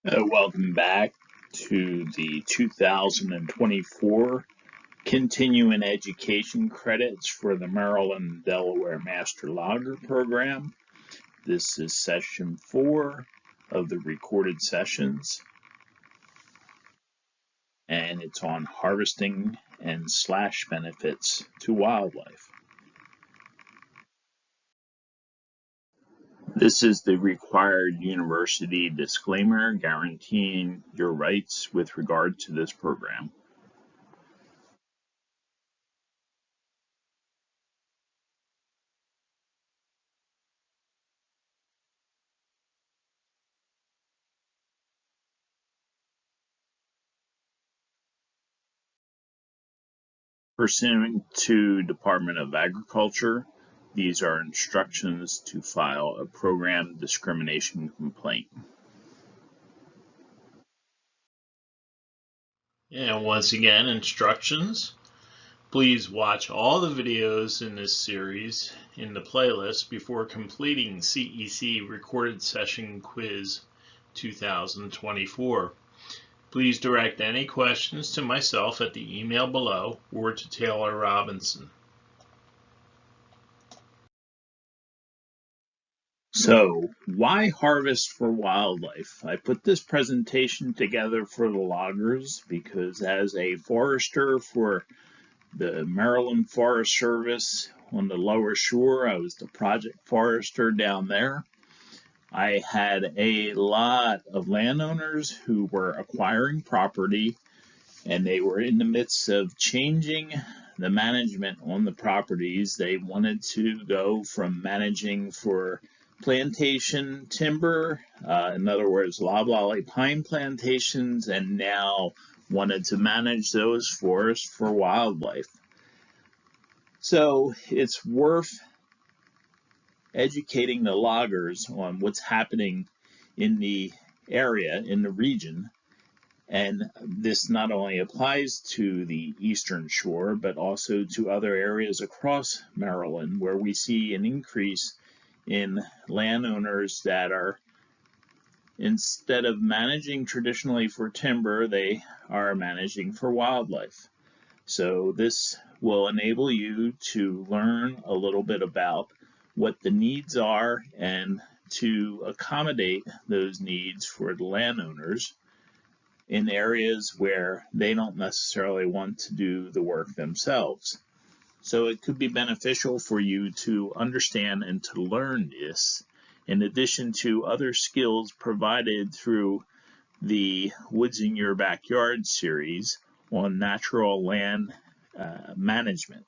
Welcome back to the 2024 Continuing Education Credits for the Maryland Delaware Master Logger Program. This is session 4 of the recorded sessions, and it's on harvesting and slash benefits to wildlife. This is the required university disclaimer guaranteeing your rights with regard to this program. Pursuant to Department of Agriculture, these are instructions to file a program discrimination complaint. And once again, instructions. Please watch all the videos in this series in the playlist before completing CEC Recorded Session Quiz 2024. Please direct any questions to myself at the email below or to Taylor Robinson. So, why harvest for wildlife? I put this presentation together for the loggers because as a forester for the Maryland Forest Service on the lower shore, I was the project forester down there. I had a lot of landowners who were acquiring property, and they were in the midst of changing the management on the properties. They wanted to go from managing for plantation timber, in other words, loblolly pine plantations, and now wanted to manage those forests for wildlife. So it's worth educating the loggers on what's happening in the area, in the region. And this not only applies to the eastern shore, but also to other areas across Maryland where we see an increase in landowners that are, instead of managing traditionally for timber, they are managing for wildlife. So this will enable you to learn a little bit about what the needs are and to accommodate those needs for the landowners in areas where they don't necessarily want to do the work themselves. So it could be beneficial for you to understand and to learn this, in addition to other skills provided through the Woods in Your Backyard series on natural land management.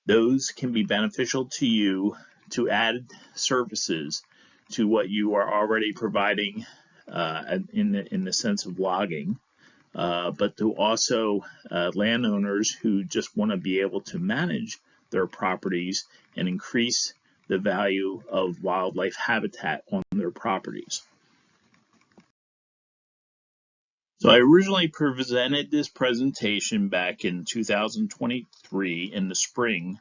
Those can be beneficial to you to add services to what you are already providing in the sense of logging, but to also landowners who just want to be able to manage their properties and increase the value of wildlife habitat on their properties. So I originally presented this presentation back in 2023 in the spring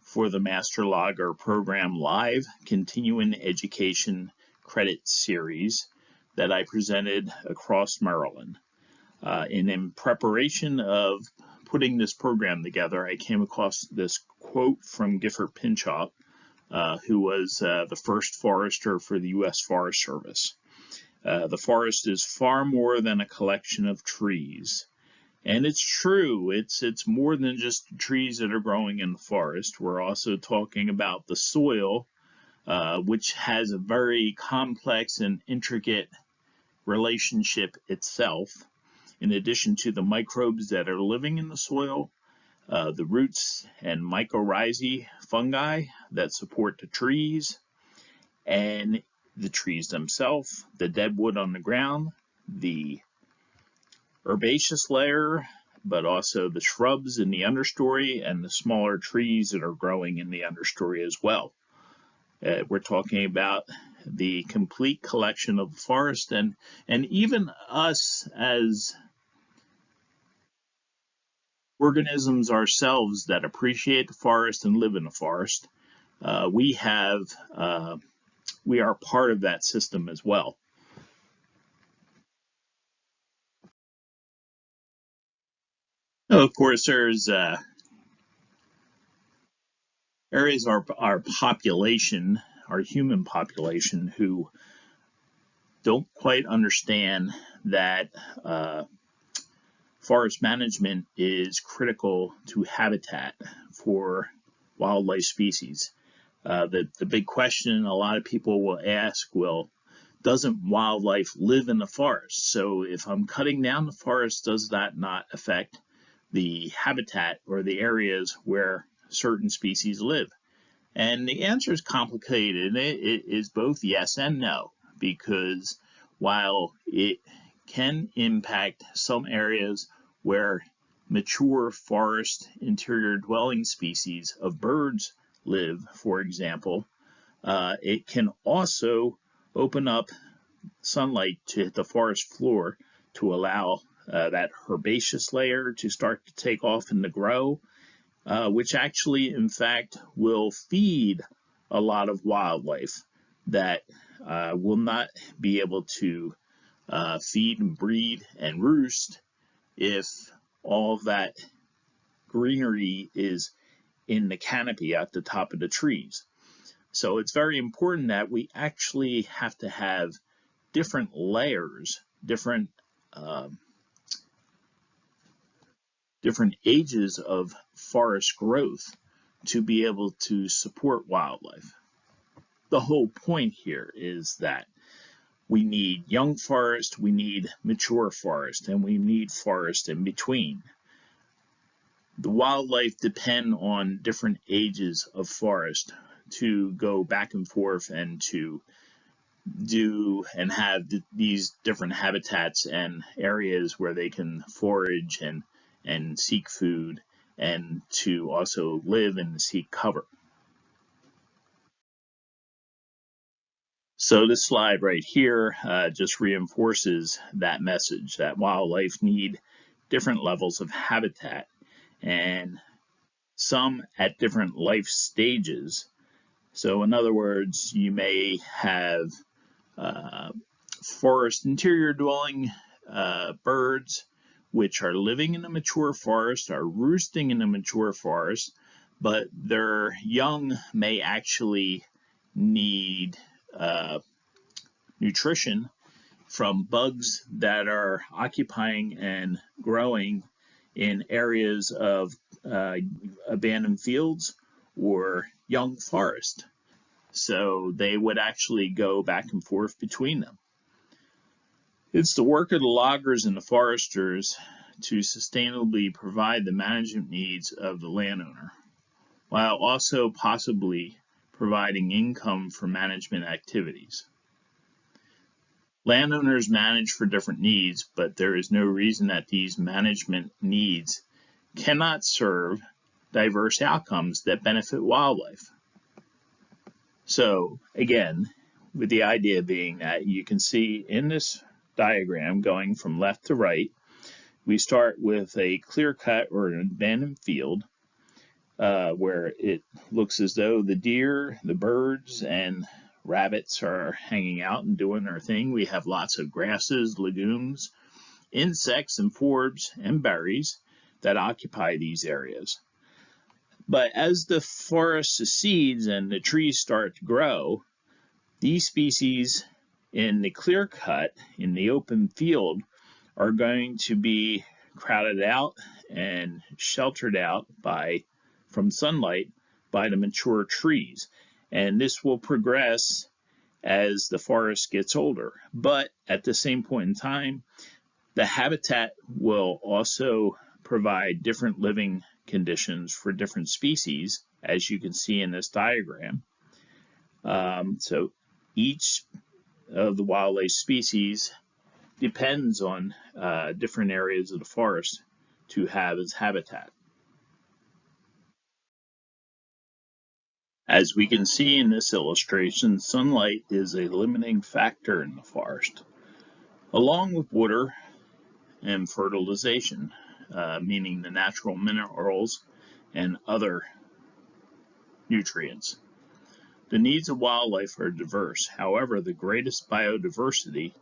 for the Master Logger Program Live Continuing Education Credit Series that I presented across Maryland. And in preparation of putting this program together, I came across this quote from Gifford Pinchot, who was the first forester for the U.S. Forest Service. The forest is far more than a collection of trees. And it's true, it's more than just trees that are growing in the forest. We're also talking about the soil, which has a very complex and intricate relationship itself, in addition to the microbes that are living in the soil, the roots and mycorrhizae fungi that support the trees, and the trees themselves, the dead wood on the ground, the herbaceous layer, but also the shrubs in the understory and the smaller trees that are growing in the understory as well. We're talking about the complete collection of the forest, and even us as organisms ourselves that appreciate the forest and live in the forest, we are part of that system as well. Of course, there's areas of our population, our human population, who don't quite understand that forest management is critical to habitat for wildlife species. The big question a lot of people will ask, well, doesn't wildlife live in the forest? So if I'm cutting down the forest, does that not affect the habitat or the areas where certain species live? And the answer is complicated. It is both yes and no, because while it can impact some areas where mature forest interior dwelling species of birds live, for example, it can also open up sunlight to hit the forest floor to allow that herbaceous layer to start to take off and to grow, which actually, in fact, will feed a lot of wildlife that will not be able to feed and breed and roost if all of that greenery is in the canopy at the top of the trees. So it's very important that we actually have to have different layers, different ages of forest growth to be able to support wildlife. The whole point here is that we need young forest, we need mature forest, and we need forest in between. The wildlife depend on different ages of forest to go back and forth and to do and have these different habitats and areas where they can forage and seek food, and to also live and seek cover. So this slide right here just reinforces that message that wildlife need different levels of habitat, and some at different life stages. So in other words, you may have forest interior dwelling birds which are living in a mature forest, are roosting in a mature forest, but their young may actually need nutrition from bugs that are occupying and growing in areas of abandoned fields or young forest. So they would actually go back and forth between them. It's the work of the loggers and the foresters to sustainably provide the management needs of the landowner, while also possibly providing income for management activities. Landowners manage for different needs, but there is no reason that these management needs cannot serve diverse outcomes that benefit wildlife. So again, with the idea being that you can see in this diagram going from left to right, we start with a clear cut or an abandoned field where it looks as though the deer, the birds, and rabbits are hanging out and doing their thing. We have lots of grasses, legumes, insects, and forbs and berries that occupy these areas. But as the forest secedes and the trees start to grow, these species in the clear cut, in the open field, are going to be crowded out and sheltered out from sunlight by the mature trees. And this will progress as the forest gets older. But at the same point in time, the habitat will also provide different living conditions for different species, as you can see in this diagram. So each of the wildlife species depends on different areas of the forest to have its habitat. As we can see in this illustration, sunlight is a limiting factor in the forest, along with water and fertilization, meaning the natural minerals and other nutrients. The needs of wildlife are diverse. However, the greatest biodiversity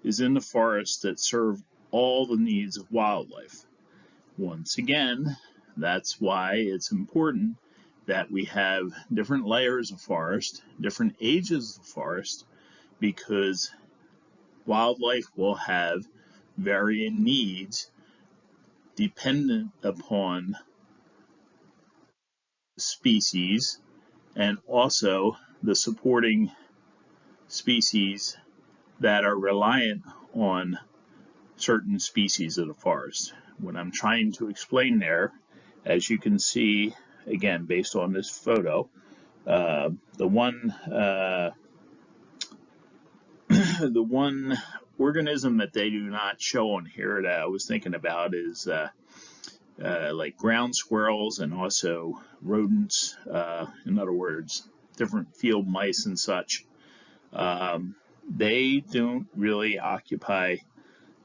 is in the forests that serve all the needs of wildlife. Once again, that's why it's important that we have different layers of forest, different ages of forest, because wildlife will have varying needs dependent upon species and also the supporting species that are reliant on certain species of the forest. What I'm trying to explain there, as you can see, again, based on this photo, the one the one organism that they do not show on here that I was thinking about is like ground squirrels and also rodents, in other words, different field mice and such. They don't really occupy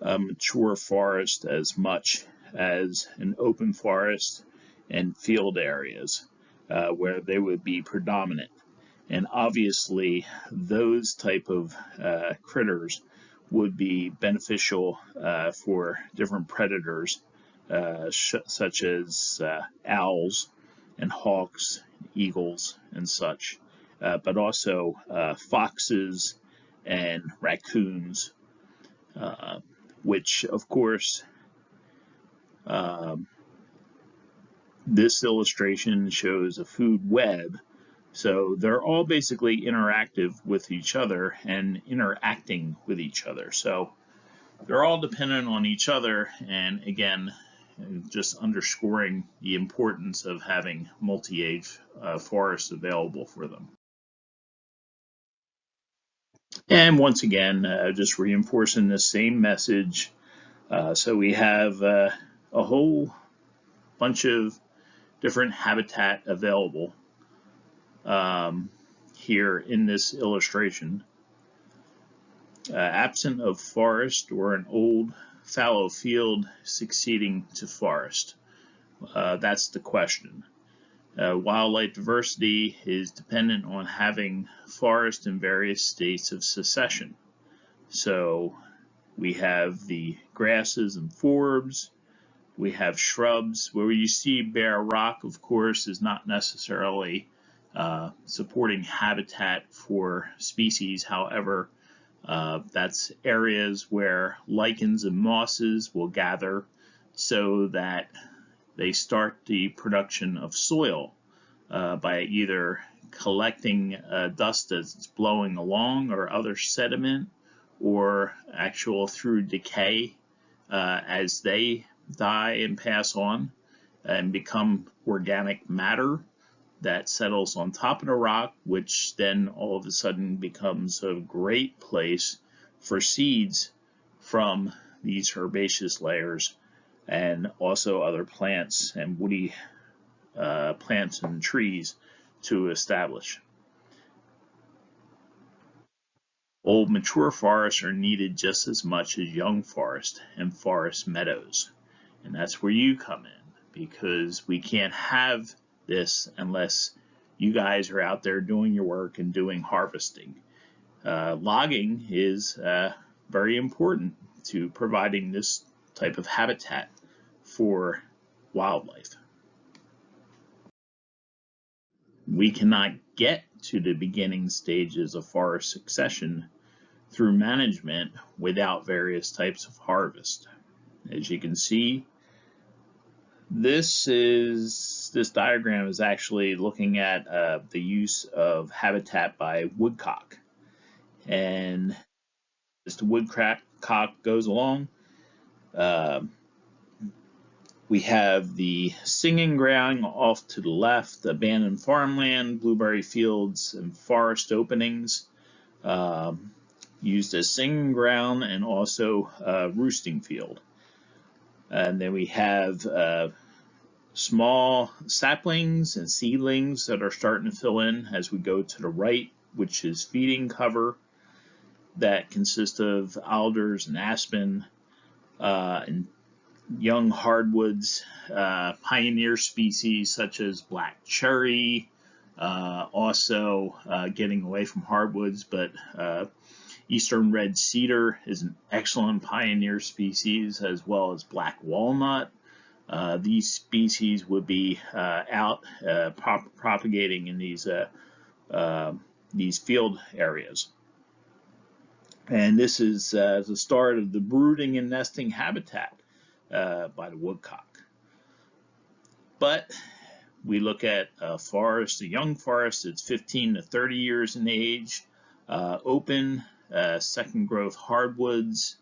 a mature forest as much as an open forest and field areas where they would be predominant. And obviously those type of critters would be beneficial for different predators such as owls and hawks, eagles and such, but also foxes and raccoons, which of course this illustration shows a food web. So they're all basically interactive with each other and interacting with each other. So they're all dependent on each other, and again, just underscoring the importance of having multi-age forests available for them. And once again, just reinforcing the same message. So we have a whole bunch of different habitat available here in this illustration. Absent of forest or an old fallow field succeeding to forest. That's the question. Wildlife diversity is dependent on having forest in various states of succession. So we have the grasses and forbs, we have shrubs. Where you see bare rock, of course, is not necessarily supporting habitat for species. However, that's areas where lichens and mosses will gather so that they start the production of soil by either collecting dust as it's blowing along or other sediment, or actual through decay as they die and pass on and become organic matter that settles on top of the rock, which then all of a sudden becomes a great place for seeds from these herbaceous layers and also other plants and woody plants and trees to establish. Old mature forests are needed just as much as young forest and forest meadows. And that's where you come in, because we can't have this unless you guys are out there doing your work and doing harvesting. Logging is very important to providing this type of habitat for wildlife. We cannot get to the beginning stages of forest succession through management without various types of harvest. As you can see, this diagram is actually looking at the use of habitat by woodcock. And as the woodcock goes along, we have the singing ground off to the left, abandoned farmland, blueberry fields, and forest openings used as singing ground and also roosting field. And then we have small saplings and seedlings that are starting to fill in as we go to the right, which is feeding cover that consists of alders and aspen and young hardwoods, pioneer species such as black cherry, also getting away from hardwoods, but eastern red cedar is an excellent pioneer species, as well as black walnut, these species would be out propagating in these field areas. And this is the start of the brooding and nesting habitat by the woodcock. But we look at a forest, a young forest that's 15 to 30 years in age, open, second growth hardwoods.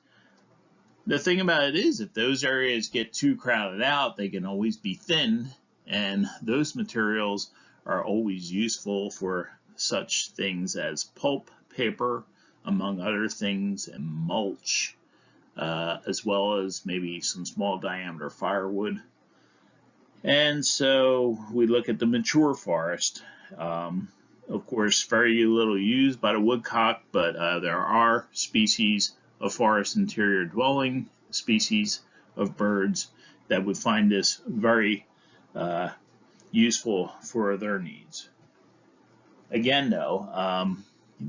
The thing about it is, if those areas get too crowded out, they can always be thinned, and those materials are always useful for such things as pulp, paper, among other things, and mulch, as well as maybe some small diameter firewood. And so we look at the mature forest. Of course, very little used by the woodcock, but there are species of forest interior dwelling, species of birds that would find this very useful for their needs. Again, though,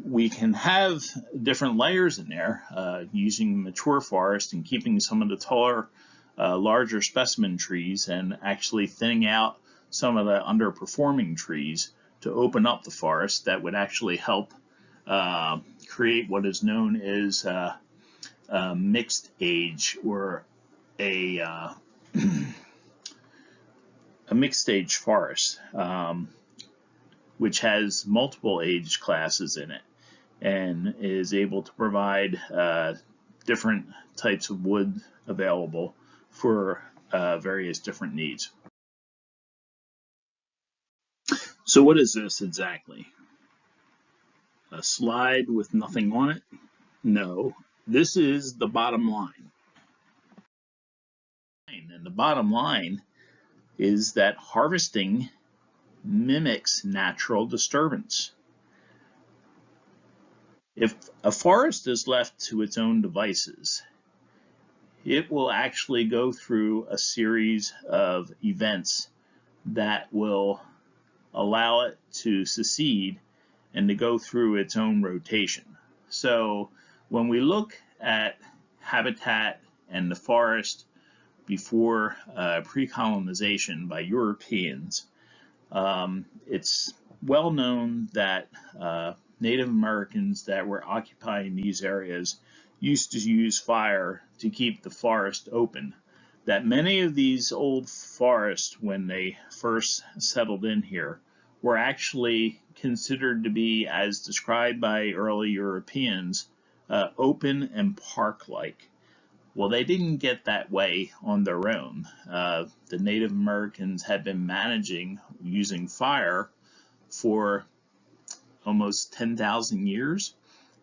we can have different layers in there using mature forest and keeping some of the taller, larger specimen trees and actually thinning out some of the underperforming trees to open up the forest. That would actually help create what is known as mixed age, or a mixed age forest, which has multiple age classes in it and is able to provide different types of wood available for various different needs. So what is this exactly? A slide with nothing on it? No, this is the bottom line. And the bottom line is that harvesting mimics natural disturbance. If a forest is left to its own devices, it will actually go through a series of events that will allow it to secede and to go through its own rotation. So when we look at habitat and the forest before pre-colonization by Europeans, it's well known that Native Americans that were occupying these areas used to use fire to keep the forest open. That many of these old forests, when they first settled in here, were actually considered to be, as described by early Europeans, open and park-like. Well, they didn't get that way on their own. The Native Americans had been managing using fire for almost 10,000 years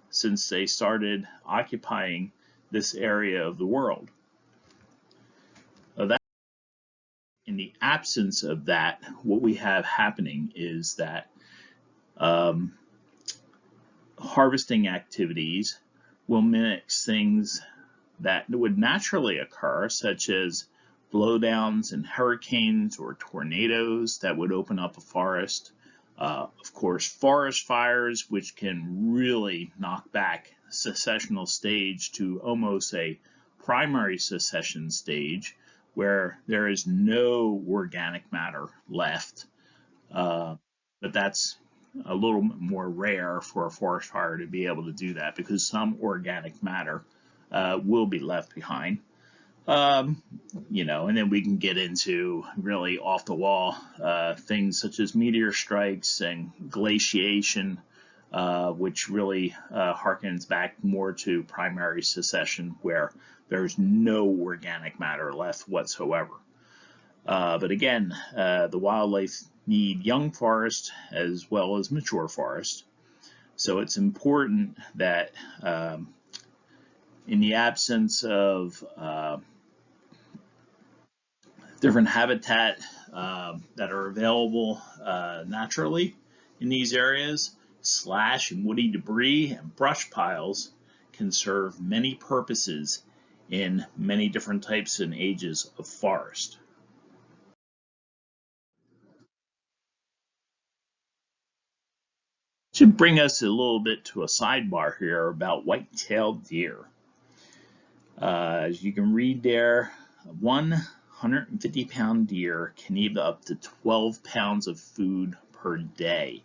since they started occupying this area of the world. In the absence of that, what we have happening is that harvesting activities will mimic things that would naturally occur, such as blowdowns and hurricanes or tornadoes that would open up a forest. Of course, forest fires, which can really knock back successional stage to almost a primary succession stage, where there is no organic matter left. But that's a little more rare for a forest fire to be able to do that, because some organic matter will be left behind. You know, and then we can get into really off the wall things such as meteor strikes and glaciation, which really harkens back more to primary succession, where there's no organic matter left whatsoever. But again, the wildlife need young forest as well as mature forest. So it's important that in the absence of different habitat that are available naturally in these areas, slash and woody debris and brush piles can serve many purposes in many different types and ages of forest. Should bring us a little bit to a sidebar here about white-tailed deer. As you can read there, one 150-pound deer can eat up to 12 pounds of food per day.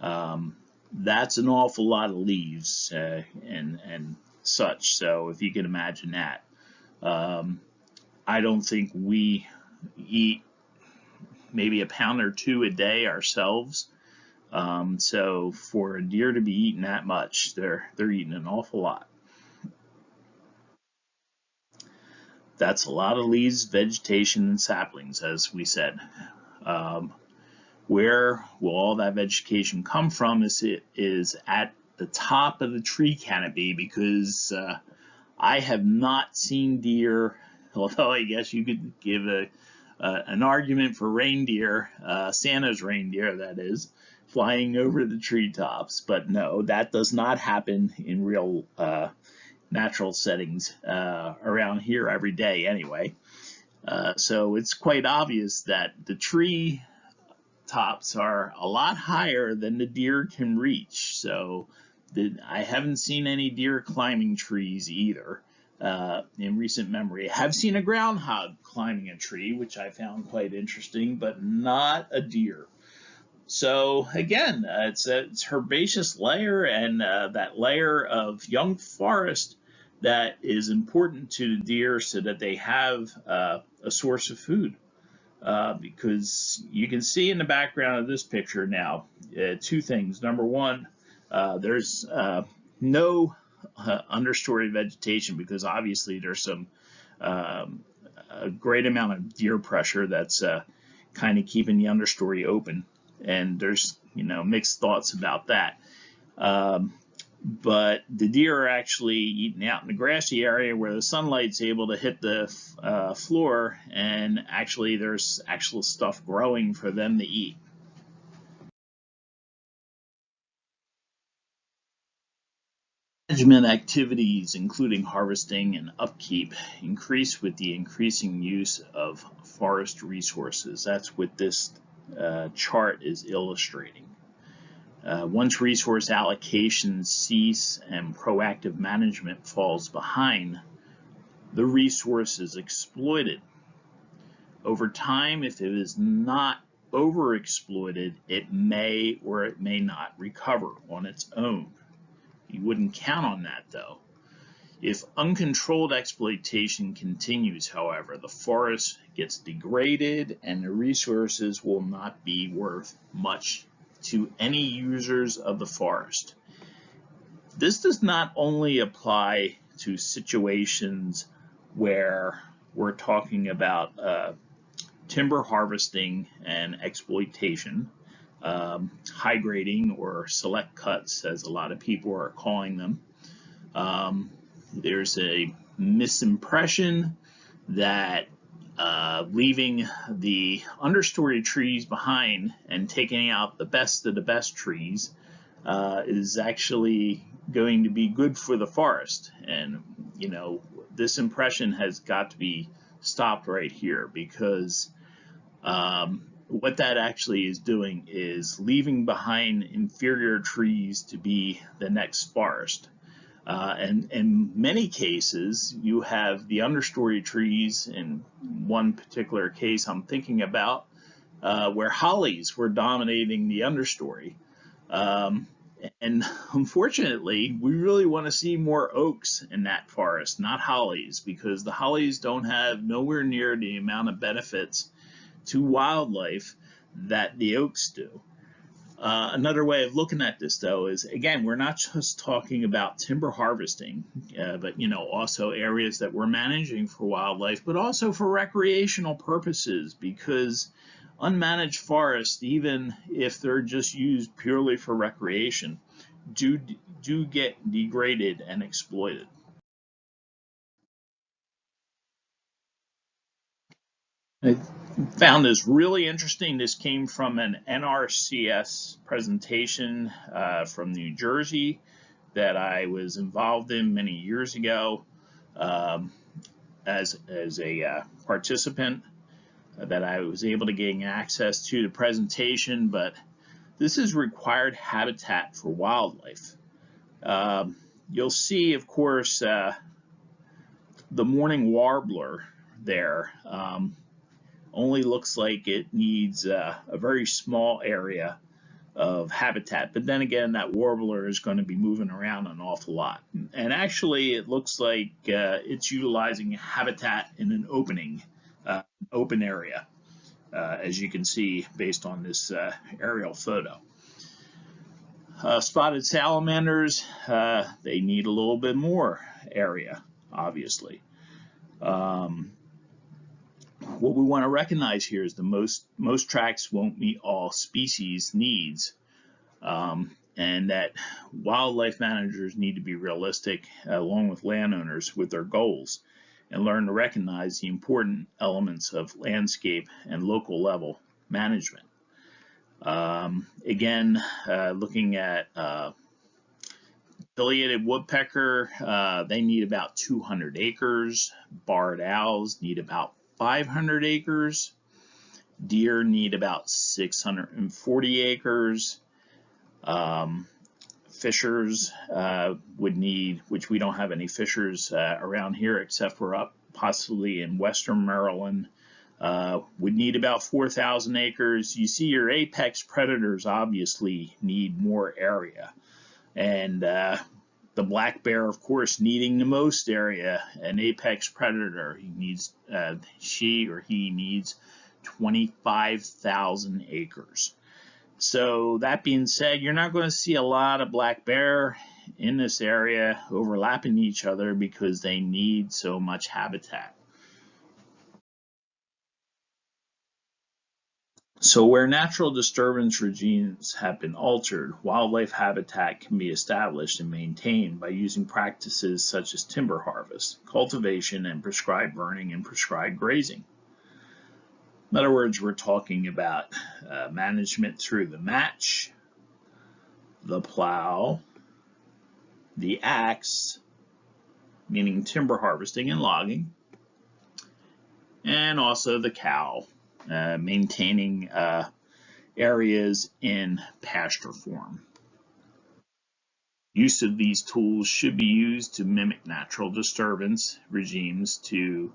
That's an awful lot of leaves and such. So if you can imagine that, I don't think we eat maybe a pound or two a day ourselves. So for a deer to be eating that much, they're eating an awful lot. That's a lot of leaves, vegetation, and saplings, as we said. Where will all that vegetation come from is at the top of the tree canopy, because I have not seen deer, although I guess you could give an argument for reindeer, Santa's reindeer that is, flying over the treetops. But no, that does not happen in real natural settings around here every day anyway. So it's quite obvious that the tree tops are a lot higher than the deer can reach. So I haven't seen any deer climbing trees either in recent memory. I have seen a groundhog climbing a tree, which I found quite interesting, but not a deer. So again, it's herbaceous layer, and that layer of young forest that is important to the deer so that they have a source of food. Because you can see in the background of this picture now, two things. Number one, there's no understory vegetation, because obviously there's some a great amount of deer pressure that's kind of keeping the understory open, and there's mixed thoughts about that. But the deer are actually eating out in the grassy area where the sunlight's able to hit the floor, and actually there's actual stuff growing for them to eat. Management activities, including harvesting and upkeep, increase with the increasing use of forest resources. That's what this chart is illustrating. Once resource allocations cease and proactive management falls behind, the resource is exploited. Over time, if it is not overexploited, it may or it may not recover on its own. You wouldn't count on that, though. If uncontrolled exploitation continues, however, the forest gets degraded and the resources will not be worth much to any users of the forest. This does not only apply to situations where we're talking about timber harvesting and exploitation, high grading or select cuts, as a lot of people are calling them. There's a misimpression that leaving the understory trees behind and taking out the best of the best trees is actually going to be good for the forest. And this impression has got to be stopped right here, because what that actually is doing is leaving behind inferior trees to be the next forest. And in many cases, you have the understory trees. In one particular case I'm thinking about, where hollies were dominating the understory. And unfortunately, we really want to see more oaks in that forest, not hollies, because the hollies don't have nowhere near the amount of benefits to wildlife that the oaks do. Another way of looking at this, though, is, again, we're not just talking about timber harvesting, but also areas that we're managing for wildlife, but also for recreational purposes, because unmanaged forests, even if they're just used purely for recreation, do get degraded and exploited. I found this really interesting. This came from an NRCS presentation from New Jersey that I was involved in many years ago as a participant, that I was able to gain access to the presentation. But this is required habitat for wildlife. You'll see, of course, the mourning warbler there only looks like it needs a very small area of habitat. But then again, that warbler is going to be moving around an awful lot. And actually, it looks like it's utilizing habitat in an open area, as you can see based on this aerial photo. Spotted salamanders, they need a little bit more area, obviously. What we want to recognize here is most tracks won't meet all species needs, and that wildlife managers need to be realistic along with landowners with their goals and learn to recognize the important elements of landscape and local level management. Again, looking at pileated woodpecker, they need about 200 acres. Barred owls need about 500 acres. Deer need about 640 acres. Fishers would need, which we don't have any fishers around here except for up possibly in western Maryland, would need about 4,000 acres. You see your apex predators obviously need more area. And the black bear, of course, needing the most area. An apex predator, she or he needs 25,000 acres. So that being said, you're not going to see a lot of black bear in this area overlapping each other because they need so much habitat. So where natural disturbance regimes have been altered, wildlife habitat can be established and maintained by using practices such as timber harvest, cultivation, and prescribed burning and prescribed grazing. In other words, we're talking about management through the match, the plow, the axe, meaning timber harvesting and logging, and also the cow, maintaining areas in pasture form. Use of these tools should be used to mimic natural disturbance regimes to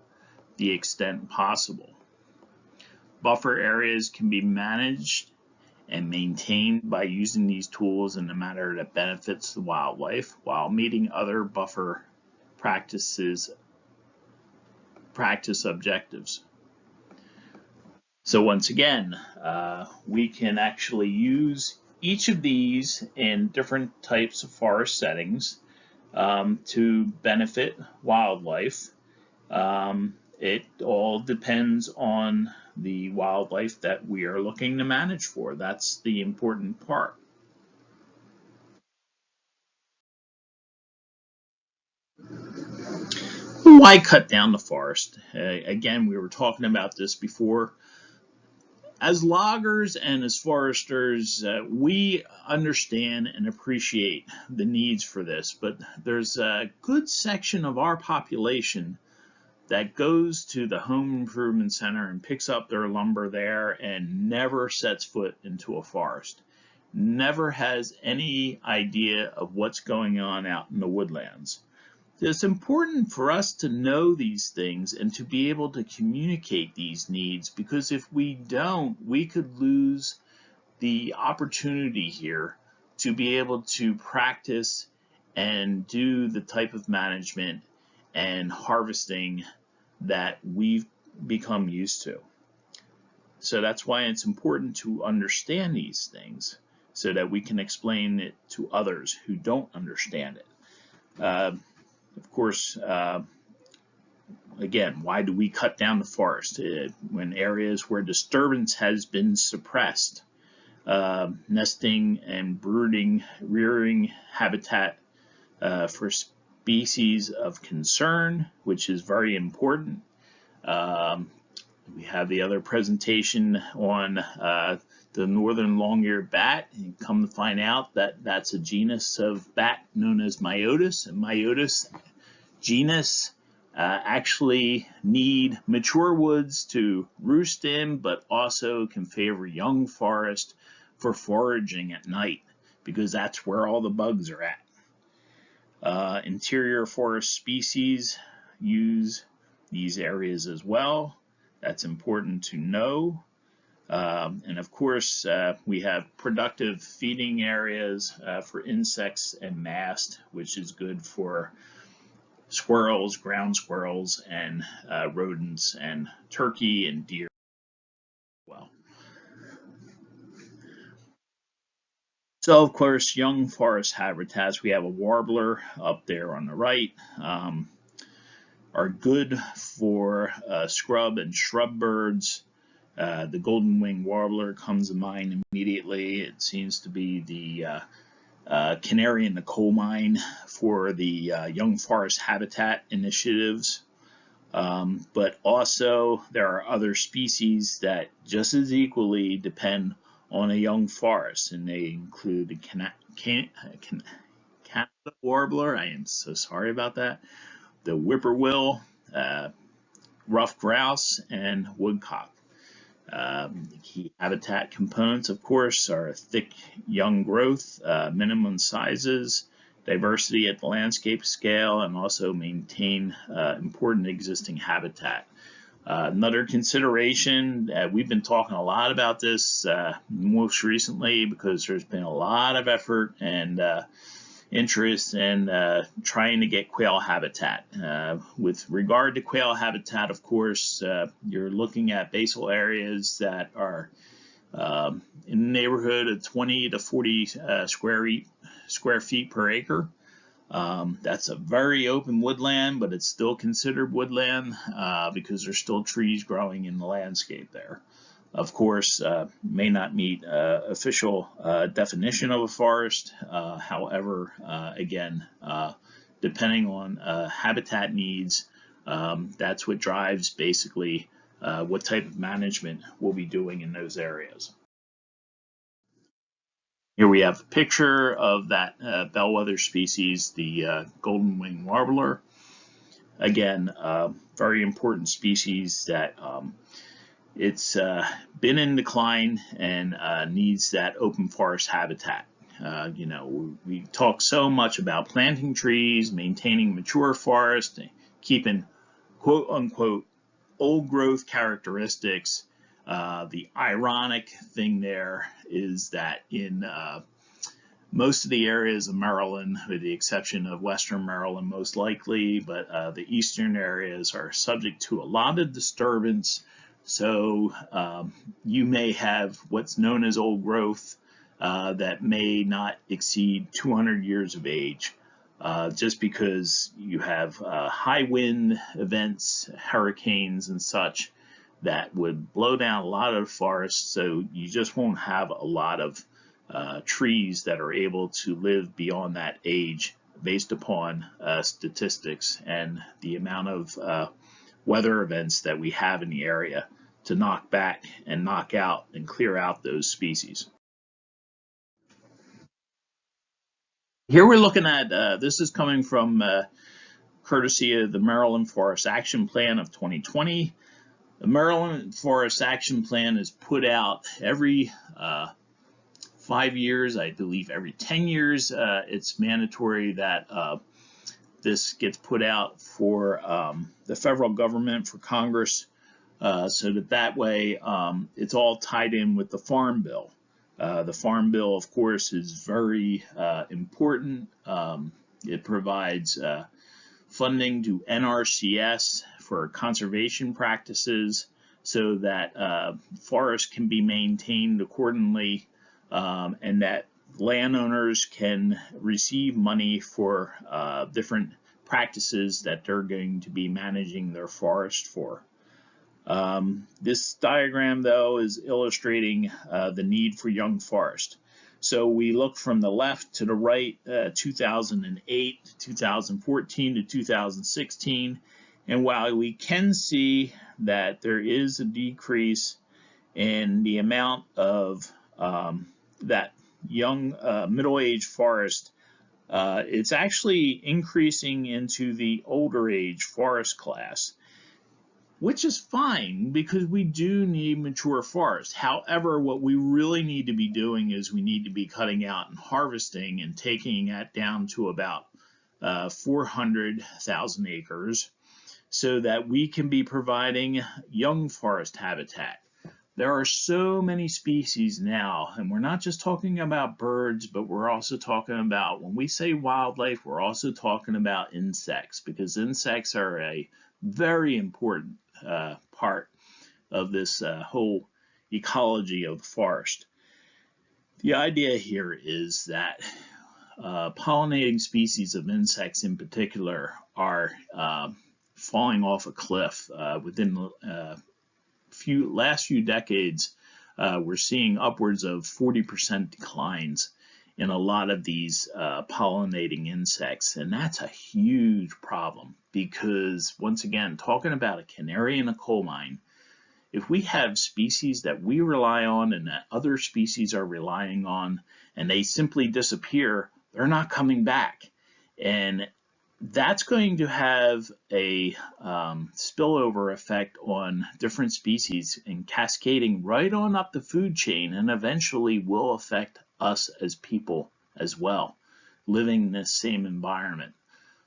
the extent possible. Buffer areas can be managed and maintained by using these tools in a manner that benefits the wildlife while meeting other buffer practice objectives. So once again, we can actually use each of these in different types of forest settings to benefit wildlife. It all depends on the wildlife that we are looking to manage for. That's the important part. Why cut down the forest? Again, we were talking about this before. As loggers and as foresters, we understand and appreciate the needs for this, but there's a good section of our population that goes to the home improvement center and picks up their lumber there and never sets foot into a forest, never has any idea of what's going on out in the woodlands. It's important for us to know these things and to be able to communicate these needs, because if we don't, we could lose the opportunity here to be able to practice and do the type of management and harvesting that we've become used to. So that's why it's important to understand these things so that we can explain it to others who don't understand it. Of course, again, why do we cut down the forest? When areas where disturbance has been suppressed, nesting and brooding, rearing habitat for species of concern, which is very important. We have the other presentation on the northern long-eared bat, and come to find out that that's a genus of bat known as Myotis, and Myotis genus actually need mature woods to roost in, but also can favor young forest for foraging at night, because that's where all the bugs are at. Interior forest species use these areas as well. That's important to know. And of course, we have productive feeding areas for insects and mast, which is good for squirrels, ground squirrels, and rodents, and turkey and deer as well. So, of course, young forest habitats, we have a warbler up there on the right, are good for scrub and shrub birds. The golden winged warbler comes to mind immediately. It seems to be the canary in the coal mine for the young forest habitat initiatives. But also there are other species that just as equally depend on a young forest, and they include the Canada warbler. I am so sorry about that. The whippoorwill, ruffed grouse, and woodcock. The key habitat components, of course, are thick young growth, minimum sizes, diversity at the landscape scale, and also maintain important existing habitat. Another consideration, we've been talking a lot about this most recently because there's been a lot of effort and interest in trying to get quail habitat. With regard to quail habitat, of course, you're looking at basal areas that are in the neighborhood of 20 to 40 square feet per acre. That's a very open woodland, but it's still considered woodland because there's still trees growing in the landscape there. Of course, may not meet official definition of a forest. However, again, depending on habitat needs, that's what drives basically what type of management we'll be doing in those areas. Here we have a picture of that bellwether species, the golden winged warbler. Again, very important species that it's been in decline and needs that open forest habitat. You know, we talk so much about planting trees, maintaining mature forest, keeping quote unquote old growth characteristics. The ironic thing there is that in most of the areas of Maryland, with the exception of Western Maryland most likely, but the eastern areas are subject to a lot of disturbance. So you may have what's known as old growth that may not exceed 200 years of age, just because you have high wind events, hurricanes and such that would blow down a lot of forests, so you just won't have a lot of trees that are able to live beyond that age based upon statistics and the amount of weather events that we have in the area to knock back and knock out and clear out those species. Here we're looking at, this is coming from courtesy of the Maryland Forest Action Plan of 2020. The Maryland Forest Action Plan is put out every 5 years, I believe every 10 years. It's mandatory that this gets put out for the federal government, for Congress, so that way it's all tied in with the Farm Bill. The Farm Bill, of course, is very important. It provides funding to NRCS for conservation practices so that forests can be maintained accordingly, and that landowners can receive money for different practices that they're going to be managing their forest for. This diagram, though, is illustrating the need for young forest. So we look from the left to the right, 2008, 2014 to 2016, and while we can see that there is a decrease in the amount of that young middle-aged forest, it's actually increasing into the older age forest class, which is fine because we do need mature forest. However, what we really need to be doing is we need to be cutting out and harvesting and taking that down to about 400,000 acres so that we can be providing young forest habitat. There are so many species now, and we're not just talking about birds, but we're also talking about, when we say wildlife, we're also talking about insects, because insects are a very important part of this whole ecology of the forest. The idea here is that pollinating species of insects in particular are falling off a cliff. Within the last few decades, we're seeing upwards of 40% declines in a lot of these pollinating insects, and that's a huge problem because, once again, talking about a canary in a coal mine, if we have species that we rely on and that other species are relying on and they simply disappear, they're not coming back. And that's going to have a spillover effect on different species and cascading right on up the food chain, and eventually will affect us as people as well, living in this same environment.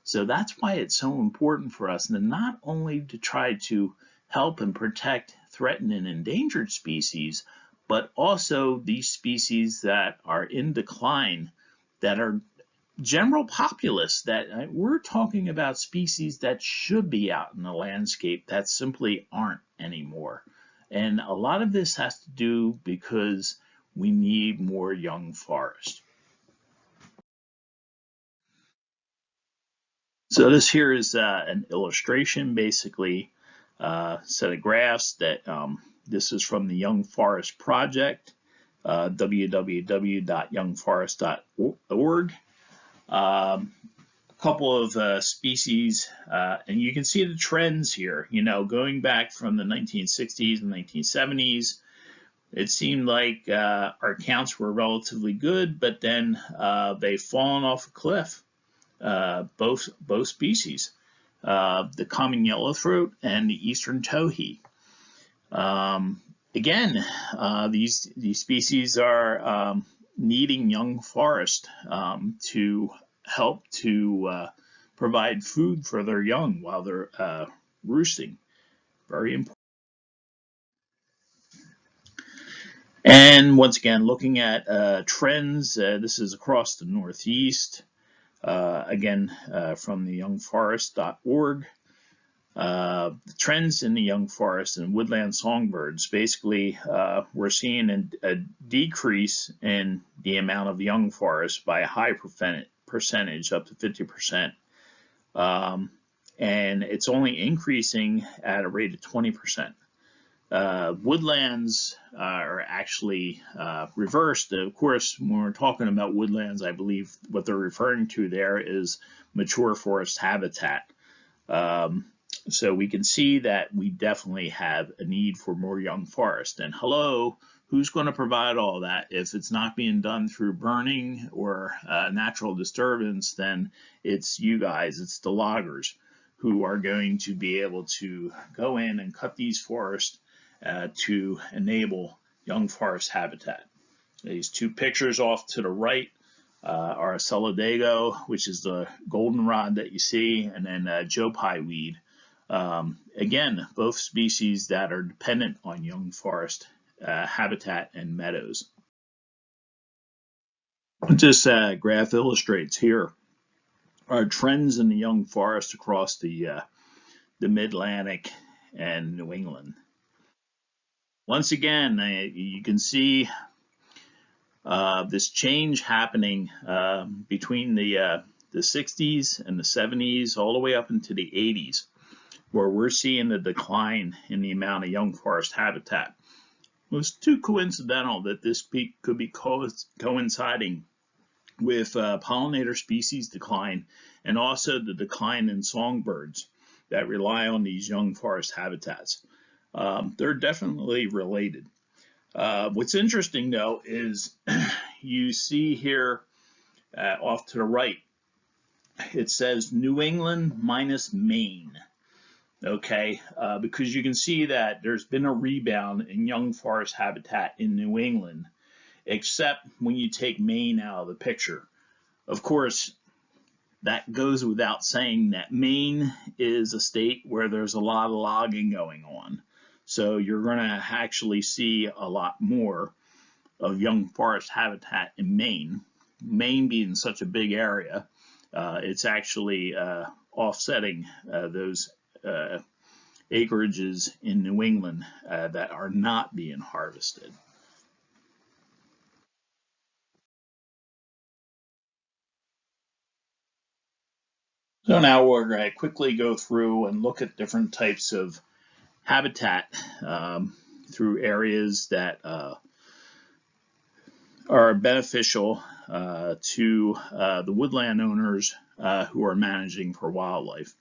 So that's why it's so important for us to not only to try to help and protect threatened and endangered species, but also these species that are in decline, that are general populace, that we're talking about species that should be out in the landscape that simply aren't anymore. And a lot of this has to do because we need more young forest. So this here is an illustration, basically a set of graphs that this is from the Young Forest Project, www.youngforest.org. A couple of species, and you can see the trends here, going back from the 1960s and 1970s. It seemed like our counts were relatively good, but then they've fallen off a cliff, both species, the common yellowthroat and the eastern towhee. Again, these species are needing young forest to help to provide food for their young while they're roosting. Very important. And once again, looking at trends, this is across the Northeast, again from the youngforest.org. The trends in the young forest and woodland songbirds. Basically, we're seeing a decrease in the amount of young forest by a high percentage, up to 50%. And it's only increasing at a rate of 20%. Woodlands are actually reversed. Of course, when we're talking about woodlands, I believe what they're referring to there is mature forest habitat. So we can see that we definitely have a need for more young forest. And hello, who's going to provide all that? If it's not being done through burning or natural disturbance, then it's you guys, it's the loggers, who are going to be able to go in and cut these forests to enable young forest habitat. These two pictures off to the right are a solidago, which is the goldenrod that you see, and then Joe Pye weed. Again, both species that are dependent on young forest habitat and meadows. What this graph illustrates here are trends in the young forest across the Mid-Atlantic and New England. Once again, you can see this change happening between the 60s and the 70s all the way up into the 80s, where we're seeing the decline in the amount of young forest habitat. It was too coincidental that this peak could be coinciding with pollinator species decline and also the decline in songbirds that rely on these young forest habitats. They're definitely related. What's interesting, though, is you see here off to the right, it says New England minus Maine. Okay, because you can see that there's been a rebound in young forest habitat in New England, except when you take Maine out of the picture. Of course, that goes without saying that Maine is a state where there's a lot of logging going on. So you're going to actually see a lot more of young forest habitat in Maine. Maine being such a big area, it's actually offsetting those acreages in New England that are not being harvested. So now we're going to quickly go through and look at different types of habitat through areas that are beneficial to the woodland owners who are managing for wildlife.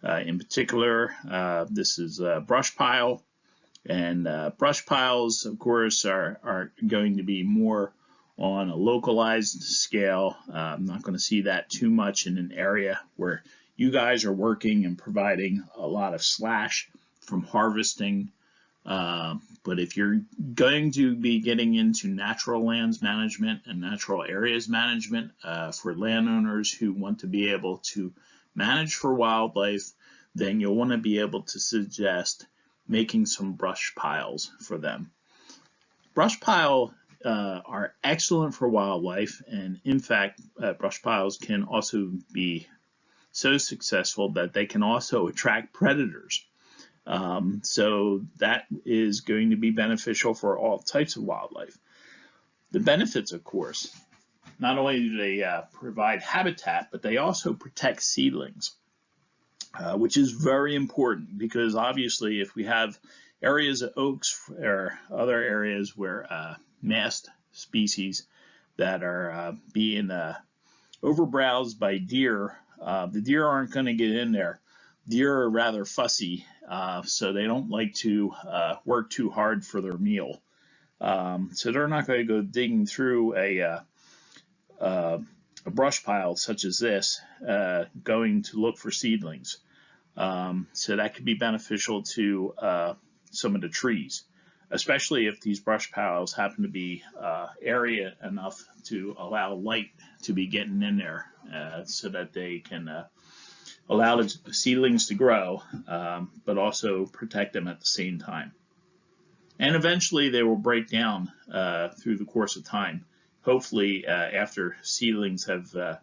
In particular, this is a brush pile, and brush piles, of course, are going to be more on a localized scale. I'm not going to see that too much in an area where you guys are working and providing a lot of slash from harvesting. But if you're going to be getting into natural lands management and natural areas management for landowners who want to be able to manage for wildlife, then you'll want to be able to suggest making some brush piles for them. Brush pile are excellent for wildlife, and in fact, brush piles can also be so successful that they can also attract predators. So that is going to be beneficial for all types of wildlife. The benefits, of course, not only do they provide habitat, but they also protect seedlings, which is very important because obviously if we have areas of oaks or other areas where mast species that are being overbrowsed by deer, the deer aren't going to get in there. Deer are rather fussy, so they don't like to work too hard for their meal. So they're not going to go digging through a brush pile such as this, going to look for seedlings. So that could be beneficial to some of the trees, especially if these brush piles happen to be area enough to allow light to be getting in there, so that they can allow the seedlings to grow, but also protect them at the same time. And eventually they will break down through the course of time, hopefully after seedlings have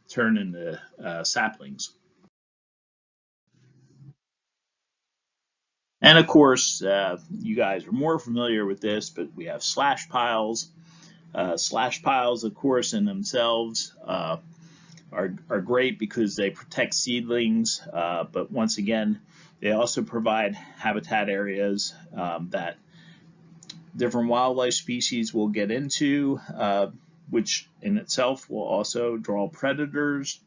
turned into saplings. And of course, you guys are more familiar with this, but we have slash piles. Slash piles, of course, in themselves are great because they protect seedlings, but once again, they also provide habitat areas that different wildlife species will get into, which in itself will also draw predators.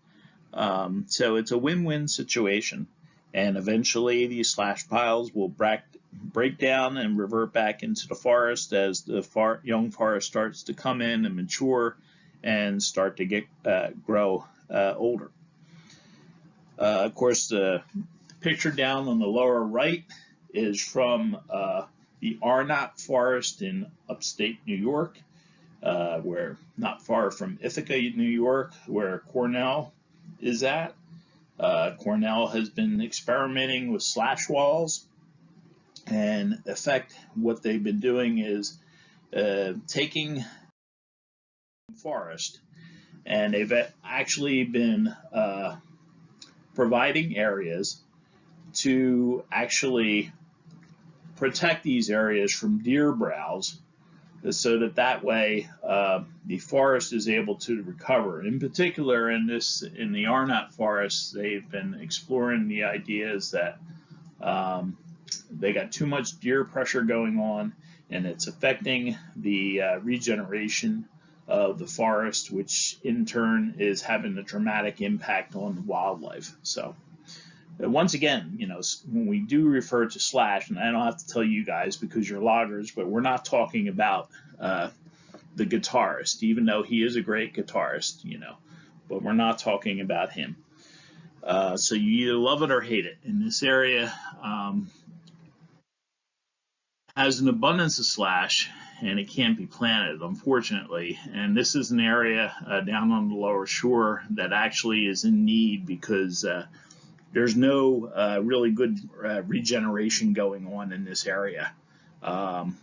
So it's a win-win situation. And eventually these slash piles will break down and revert back into the forest as the young forest starts to come in and mature and start to get grow older. Of course, the picture down on the lower right is from the Arnott Forest in upstate New York, where not far from Ithaca, New York, where Cornell is at. Cornell has been experimenting with slash walls, and in effect, what they've been doing is taking forest, and they've actually been providing areas to actually protect these areas from deer browse, so that way the forest is able to recover. In particular, in the Arnott Forest, they've been exploring the ideas that they got too much deer pressure going on, and it's affecting the regeneration of the forest, which in turn is having a dramatic impact on the wildlife. So once again, when we do refer to slash, and I don't have to tell you guys because you're loggers, but we're not talking about the guitarist, even though he is a great guitarist, but we're not talking about him. So you either love it or hate it. In this area has an abundance of slash, and it can't be planted, unfortunately. And this is an area down on the lower shore that actually is in need because there's no really good regeneration going on in this area.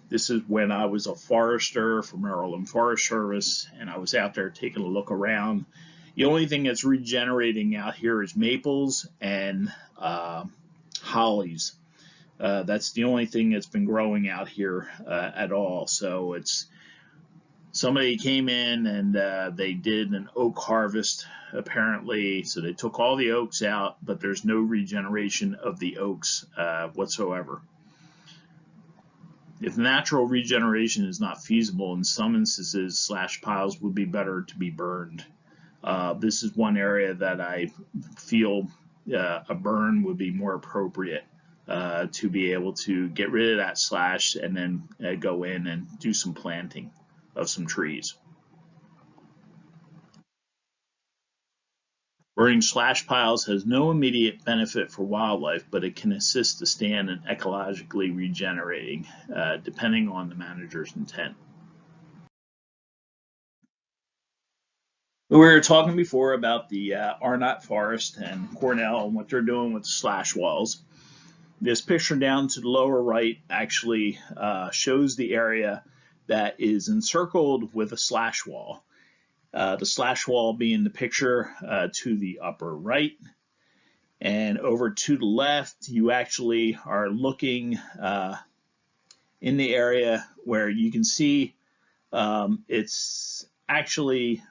This is when I was a forester for Maryland Forest Service, and I was out there taking a look around. The only thing that's regenerating out here is maples and hollies. That's the only thing that's been growing out here at all. So it's somebody came in and they did an oak harvest apparently. So they took all the oaks out, but there's no regeneration of the oaks whatsoever. If natural regeneration is not feasible, in some instances, slash piles would be better to be burned. This is one area that I feel a burn would be more appropriate to be able to get rid of that slash and then go in and do some planting of some trees. Burning slash piles has no immediate benefit for wildlife, but it can assist the stand in ecologically regenerating, depending on the manager's intent. We were talking before about the Arnott Forest and Cornell and what they're doing with the slash walls. This picture down to the lower right actually shows the area that is encircled with a slash wall. The slash wall being the picture to the upper right. And over to the left, you actually are looking in the area where you can see it's actually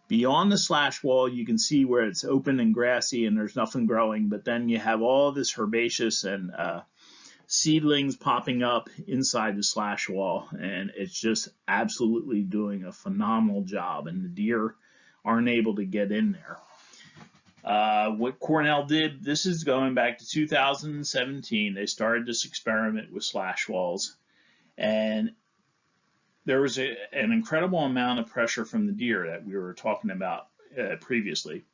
beyond the slash wall. You can see where it's open and grassy and there's nothing growing, but then you have all this herbaceous and seedlings popping up inside the slash wall, and it's just absolutely doing a phenomenal job, and the deer aren't able to get in there. What Cornell did, this is going back to 2017, they started this experiment with slash walls, and there was an incredible amount of pressure from the deer that we were talking about previously.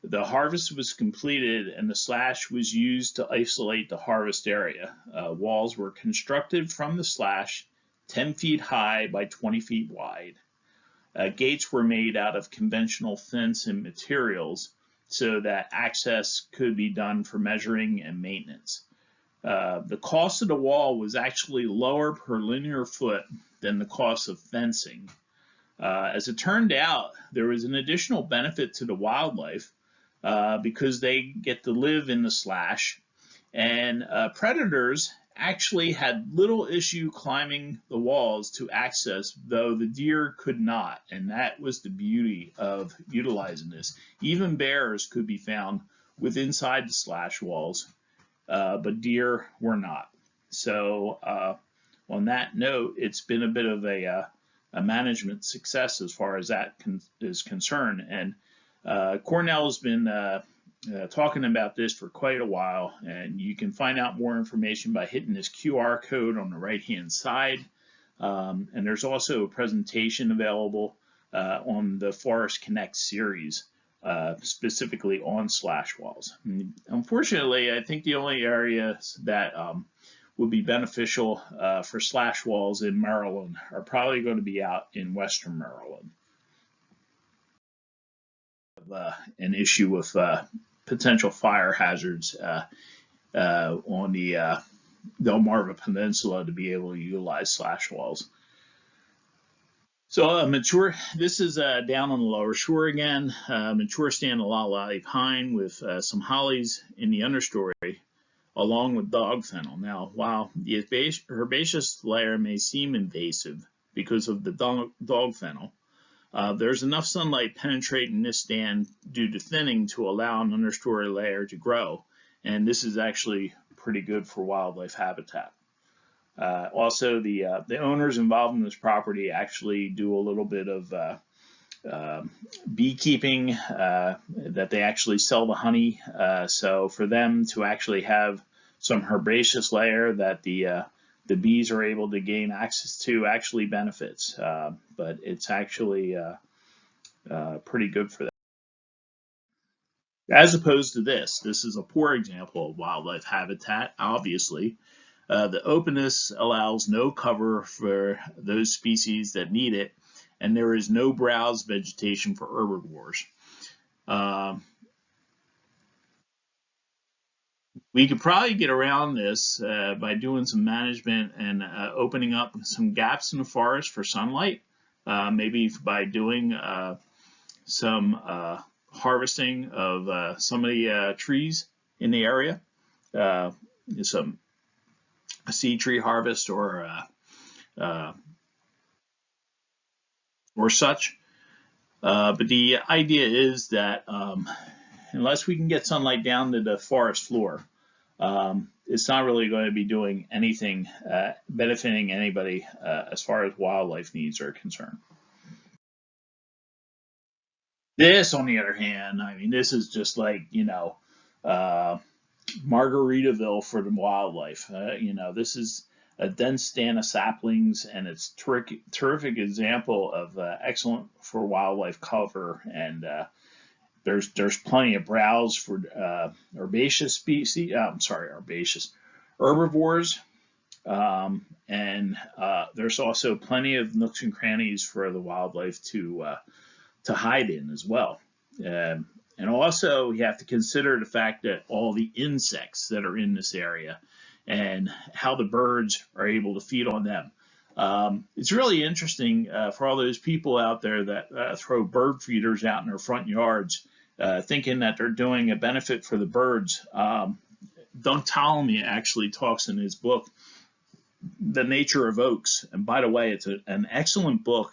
The harvest was completed and the slash was used to isolate the harvest area. Walls were constructed from the slash 10 feet high by 20 feet wide. Gates were made out of conventional fence and materials so that access could be done for measuring and maintenance. The cost of the wall was actually lower per linear foot than the cost of fencing. As it turned out, there was an additional benefit to the wildlife because they get to live in the slash, and predators actually had little issue climbing the walls to access, though the deer could not, and that was the beauty of utilizing this. Even bears could be found within inside the slash walls, but deer were not. So on that note, it's been a bit of a management success as far as that is concerned, and Cornell has been talking about this for quite a while, and you can find out more information by hitting this QR code on the right hand side, and there's also a presentation available on the Forest Connect series specifically on slash walls. And unfortunately, I think the only areas that would be beneficial for slash walls in Maryland are probably going to be out in western Maryland. An issue with potential fire hazards on the Delmarva Peninsula to be able to utilize slash walls. So mature, this is down on the lower shore again, mature stand lollipop pine with some hollies in the understory, along with dog fennel. Now, while the herbaceous layer may seem invasive because of the dog fennel, there's enough sunlight penetrating this stand due to thinning to allow an understory layer to grow, and this is actually pretty good for wildlife habitat. Also, the owners involved in this property actually do a little bit of beekeeping, that they actually sell the honey. So for them to actually have some herbaceous layer that the bees are able to gain access to actually benefits, but it's actually pretty good for them. As opposed to this is a poor example of wildlife habitat, obviously. The openness allows no cover for those species that need it, and there is no browse vegetation for herbivores. We could probably get around this by doing some management and opening up some gaps in the forest for sunlight, maybe by doing some harvesting of some of the trees in the area, some seed tree harvest or such. But the idea is that unless we can get sunlight down to the forest floor, it's not really going to be doing anything benefiting anybody as far as wildlife needs are concerned. This, on the other hand, I mean, this is just like, Margaritaville for the wildlife. This is a dense stand of saplings, and it's terrific example of excellent for wildlife cover. And there's plenty of browse for herbaceous species. Herbaceous herbivores, and there's also plenty of nooks and crannies for the wildlife to hide in as well. And also, you have to consider the fact that all the insects that are in this area and how the birds are able to feed on them. It's really interesting for all those people out there that throw bird feeders out in their front yards, thinking that they're doing a benefit for the birds. Doug Ptolemy actually talks in his book, The Nature of Oaks. And by the way, it's an excellent book,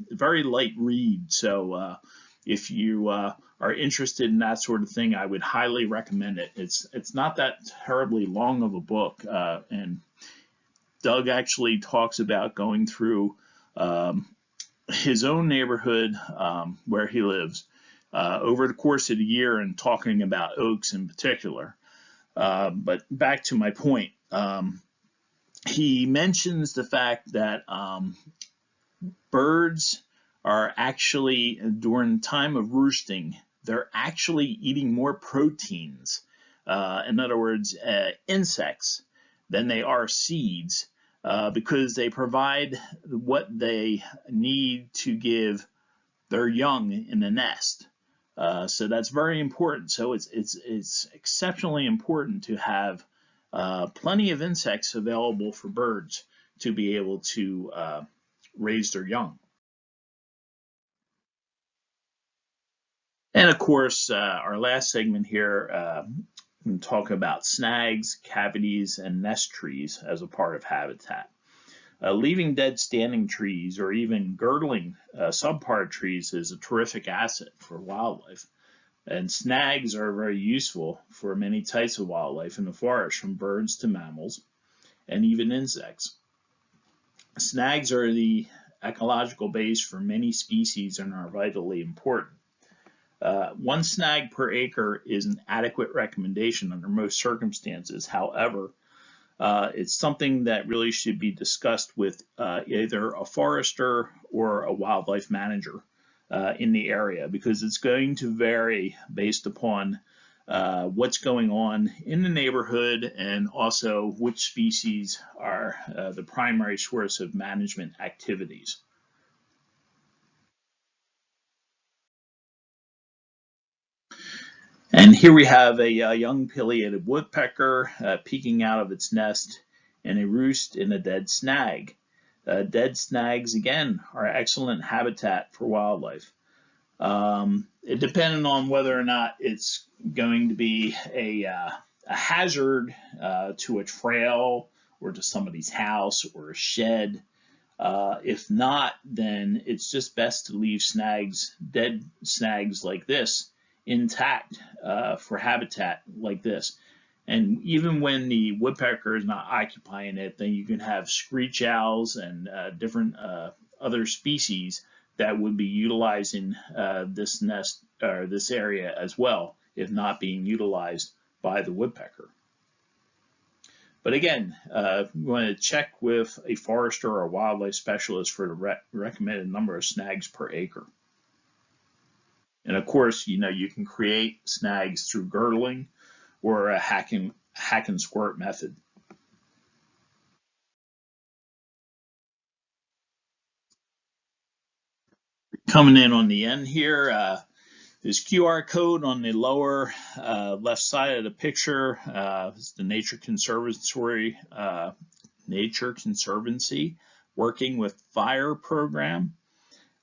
very light read. So if you are interested in that sort of thing, I would highly recommend it. It's not that terribly long of a book, and Doug actually talks about going through his own neighborhood where he lives over the course of the year and talking about oaks in particular. But back to my point, he mentions the fact that birds are actually, during time of roosting, they're actually eating more proteins, in other words, insects, than they are seeds, because they provide what they need to give their young in the nest. So that's very important. So it's exceptionally important to have plenty of insects available for birds to be able to raise their young. And of course, our last segment here, we talk about snags, cavities, and nest trees as a part of habitat. Leaving dead standing trees or even girdling subpart trees is a terrific asset for wildlife. And snags are very useful for many types of wildlife in the forest, from birds to mammals and even insects. Snags are the ecological base for many species and are vitally important. One snag per acre is an adequate recommendation under most circumstances. However, it's something that really should be discussed with either a forester or a wildlife manager in the area, because it's going to vary based upon what's going on in the neighborhood and also which species are the primary source of management activities. And here we have a young pileated woodpecker peeking out of its nest in a roost in a dead snag. Dead snags, again, are excellent habitat for wildlife. It depends on whether or not it's going to be a hazard to a trail or to somebody's house or a shed. If not, then it's just best to leave snags, dead snags like this, intact for habitat like this. And even when the woodpecker is not occupying it, then you can have screech owls and different other species that would be utilizing this nest or this area as well, if not being utilized by the woodpecker. But again, you want to check with a forester or a wildlife specialist for the recommended number of snags per acre. And of course, you can create snags through girdling or a hack and squirt method. Coming in on the end here, this QR code on the lower left side of the picture is the Nature Conservancy Working with Fire program.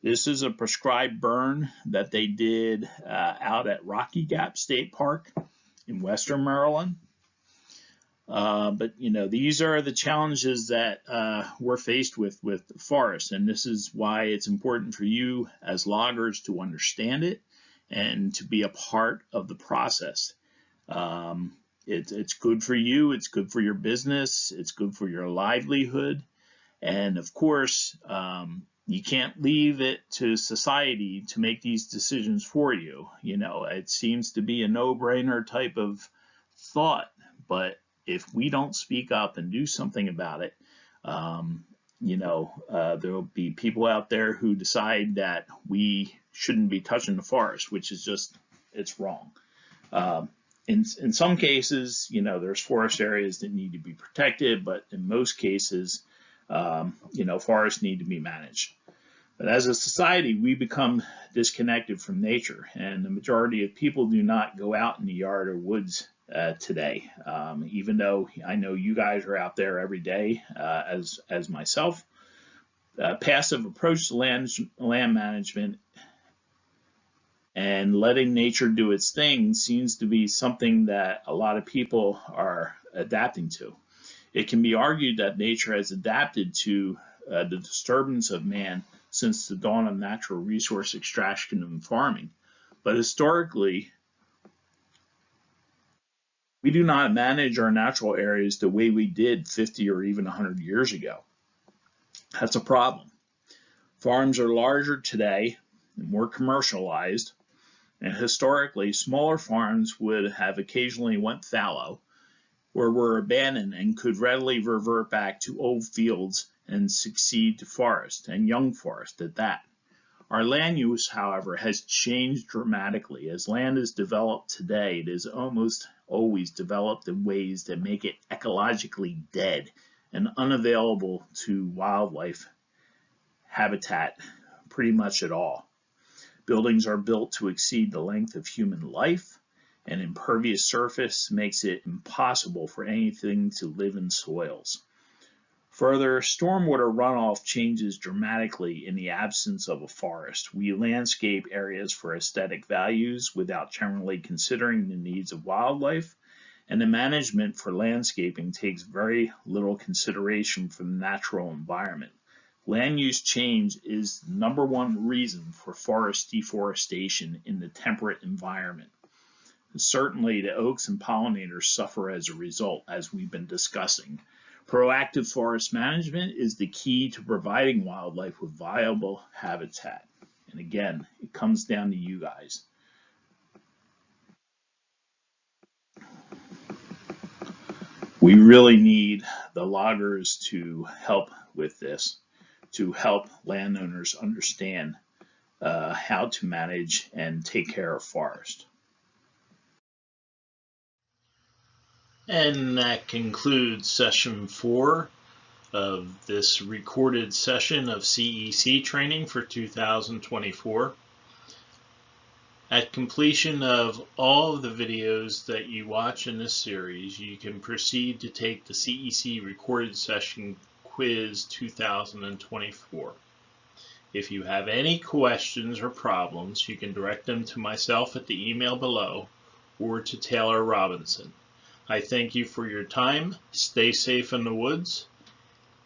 This is a prescribed burn that they did out at Rocky Gap State Park in Western Maryland. But you know, these are the challenges that we're faced with the forest, and this is why it's important for you as loggers to understand it and to be a part of the process. It's good for you, it's good for your business, it's good for your livelihood, and of course, you can't leave it to society to make these decisions for you. You know, it seems to be a no-brainer type of thought, but if we don't speak up and do something about it, you know, there will be people out there who decide that we shouldn't be touching the forest, which is just, it's wrong. In some cases, you know, there's forest areas that need to be protected, but in most cases, you know, forests need to be managed. But as a society, we become disconnected from nature, and the majority of people do not go out in the yard or woods today. Even though I know you guys are out there every day, as myself. Passive approach to land management and letting nature do its thing seems to be something that a lot of people are adapting to. It can be argued that nature has adapted to the disturbance of man since the dawn of natural resource extraction and farming. But historically, we do not manage our natural areas the way we did 50 or even 100 years ago. That's a problem. Farms are larger today and more commercialized, and historically, smaller farms would have occasionally went fallow or were abandoned and could readily revert back to old fields and succeed to forest, and young forest at that. Our land use, however, has changed dramatically. As land is developed today, it is almost always developed in ways that make it ecologically dead and unavailable to wildlife habitat pretty much at all. Buildings are built to exceed the length of human life, and impervious surface makes it impossible for anything to live in soils. Further, stormwater runoff changes dramatically in the absence of a forest. We landscape areas for aesthetic values without generally considering the needs of wildlife, and the management for landscaping takes very little consideration for the natural environment. Land use change is the #1 reason for forest deforestation in the temperate environment. Certainly, the oaks and pollinators suffer as a result, as we've been discussing. Proactive forest management is the key to providing wildlife with viable habitat. And again, it comes down to you guys. We really need the loggers to help with this, to help landowners understand how to manage and take care of forest. And that concludes session 4 of this recorded session of CEC training for 2024. At completion of all of the videos that you watch in this series, you can proceed to take the CEC Recorded Session Quiz 2024. If you have any questions or problems, you can direct them to myself at the email below or to Taylor Robinson. I thank you for your time. Stay safe in the woods,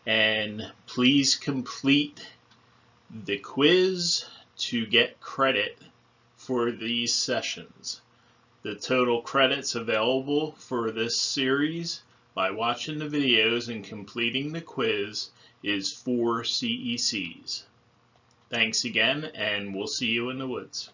and please complete the quiz to get credit for these sessions. The total credits available for this series by watching the videos and completing the quiz is 4 CECs. Thanks again, and we'll see you in the woods.